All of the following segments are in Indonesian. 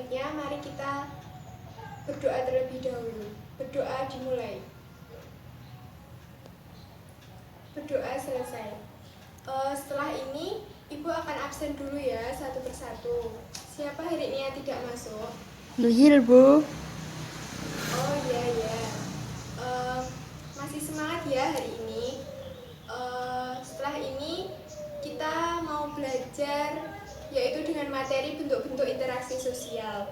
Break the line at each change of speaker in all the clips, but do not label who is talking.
Baiknya, mari kita berdoa terlebih dahulu. Berdoa dimulai. Berdoa selesai. Setelah ini, Ibu akan absen dulu ya, satu persatu. Siapa hari ini yang tidak masuk?
Luhil, Bu.
Oh iya. Masih semangat ya hari ini. Setelah ini kita mau belajar yaitu dengan materi bentuk-bentuk interaksi sosial.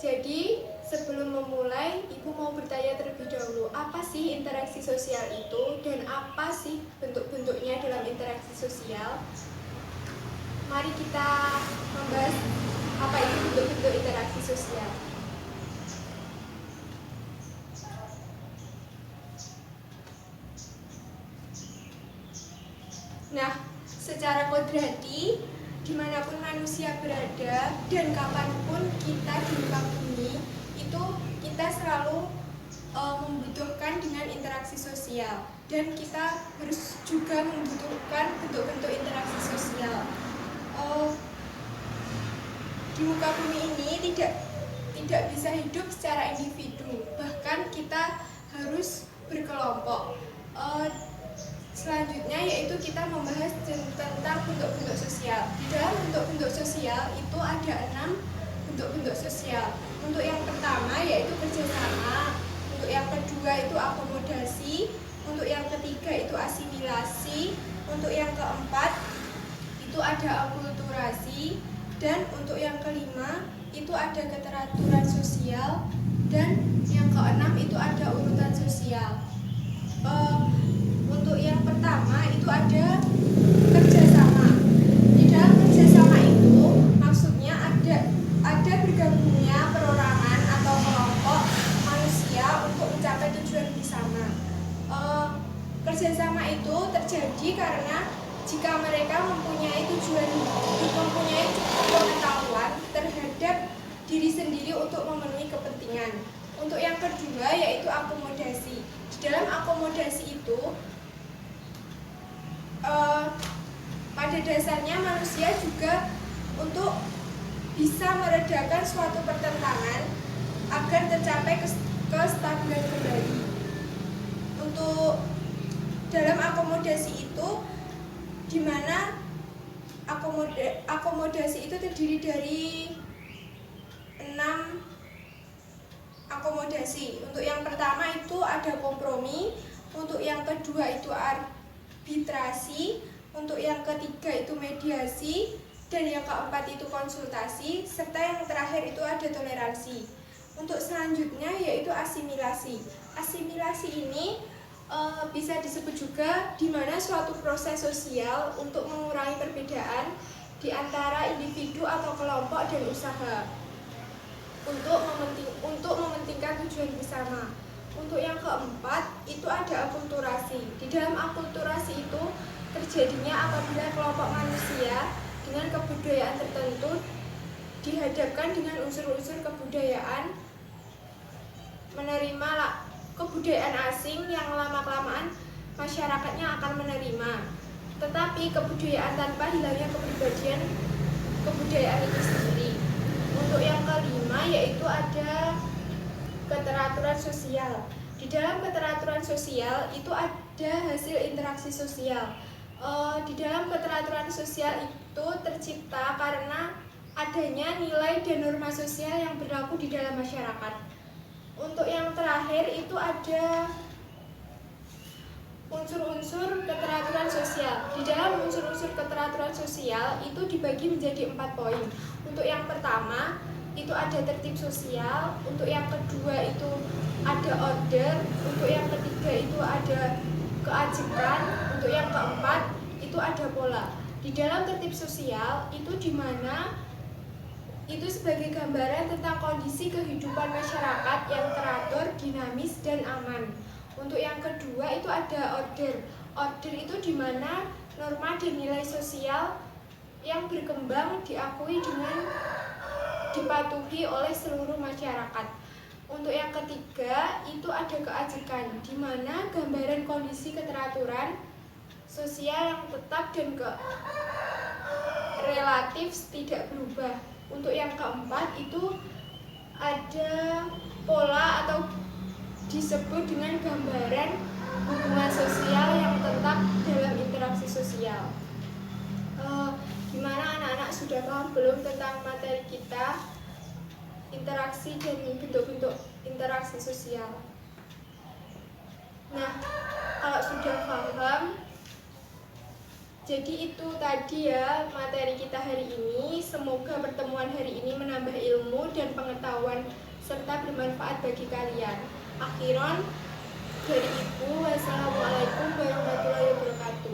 Jadi sebelum memulai, Ibu mau bertanya terlebih dahulu, apa sih interaksi sosial itu dan apa sih bentuk-bentuknya dalam interaksi sosial? Mari kita membahas apa itu bentuk-bentuk interaksi sosial. Nah, secara kodrati, dimanapun manusia berada dan kapanpun kita di muka bumi, itu kita selalu membutuhkan dengan interaksi sosial, dan kita harus juga membutuhkan bentuk-bentuk interaksi sosial. Di muka bumi ini tidak bisa hidup secara individu, bahkan kita harus berkelompok. Selanjutnya yaitu kita membahas tentang bentuk-bentuk sosial. Di dalam bentuk-bentuk sosial itu ada 6 bentuk-bentuk sosial. Untuk yang pertama yaitu kerjasama, untuk yang kedua itu akomodasi, untuk yang ketiga itu asimilasi, untuk yang keempat itu ada akulturasi, dan untuk yang kelima itu ada keteraturan sosial, dan yang keenam itu ada urutan sosial. Untuk yang pertama itu ada kerjasama. Di dalam kerjasama itu maksudnya ada bergabungnya perorangan atau kelompok manusia untuk mencapai tujuan bersama. Kerjasama itu terjadi karena jika mereka mempunyai mempunyai cukup pengetahuan terhadap diri sendiri untuk memenuhi kepentingan. Untuk yang kedua yaitu akomodasi. Di dalam akomodasi itu pada dasarnya manusia juga untuk bisa meredakan suatu pertentangan agar tercapai kestabilan kembali. Untuk dalam akomodasi itu, di mana akomodasi itu terdiri dari 6 akomodasi. Untuk yang pertama itu ada kompromi, untuk yang kedua itu arbitrasi, untuk yang ketiga itu mediasi, dan yang keempat itu konsultasi, serta yang terakhir itu ada toleransi. Untuk selanjutnya yaitu asimilasi. Asimilasi ini bisa disebut juga di mana suatu proses sosial untuk mengurangi perbedaan di antara individu atau kelompok dan usaha untuk mementingkan tujuan bersama. Untuk yang keempat itu ada akulturasi. Di dalam akulturasi itu terjadinya apabila kelompok manusia dengan kebudayaan tertentu dihadapkan dengan unsur-unsur kebudayaan, menerima kebudayaan asing yang lama-kelamaan masyarakatnya akan menerima. Tetapi kebudayaan tanpa hilangnya kepribadian kebudayaan itu sendiri. Untuk yang kelima yaitu ada keteraturan sosial. Di dalam keteraturan sosial itu ada hasil interaksi sosial. Di dalam keteraturan sosial itu tercipta karena adanya nilai dan norma sosial yang berlaku di dalam masyarakat. Untuk yang terakhir itu ada unsur-unsur keteraturan sosial. Di dalam unsur-unsur keteraturan sosial itu dibagi menjadi 4 poin. Untuk yang pertama itu ada tertib sosial, untuk yang kedua itu ada order, untuk yang ketiga itu ada keajekan, untuk yang keempat itu ada pola. Di dalam tertib sosial itu dimana itu sebagai gambaran tentang kondisi kehidupan masyarakat yang teratur, dinamis, dan aman. Untuk yang kedua itu ada order. Order itu dimana norma dan nilai sosial yang berkembang diakui dengan dipatuhi oleh seluruh masyarakat. Untuk yang ketiga itu ada keajekan, dimana gambaran kondisi keteraturan sosial yang tetap dan relatif tidak berubah. Untuk yang keempat itu ada pola atau disebut dengan gambaran hubungan sosial yang tetap dalam interaksi sosial. Gimana anak-anak sudah paham belum tentang materi kita, interaksi dan bentuk-bentuk interaksi sosial? Nah, kalau sudah paham, jadi itu tadi ya materi kita hari ini. Semoga pertemuan hari ini menambah ilmu dan pengetahuan serta bermanfaat bagi kalian. Akhiran dari Ibu, wassalamualaikum warahmatullahi wabarakatuh.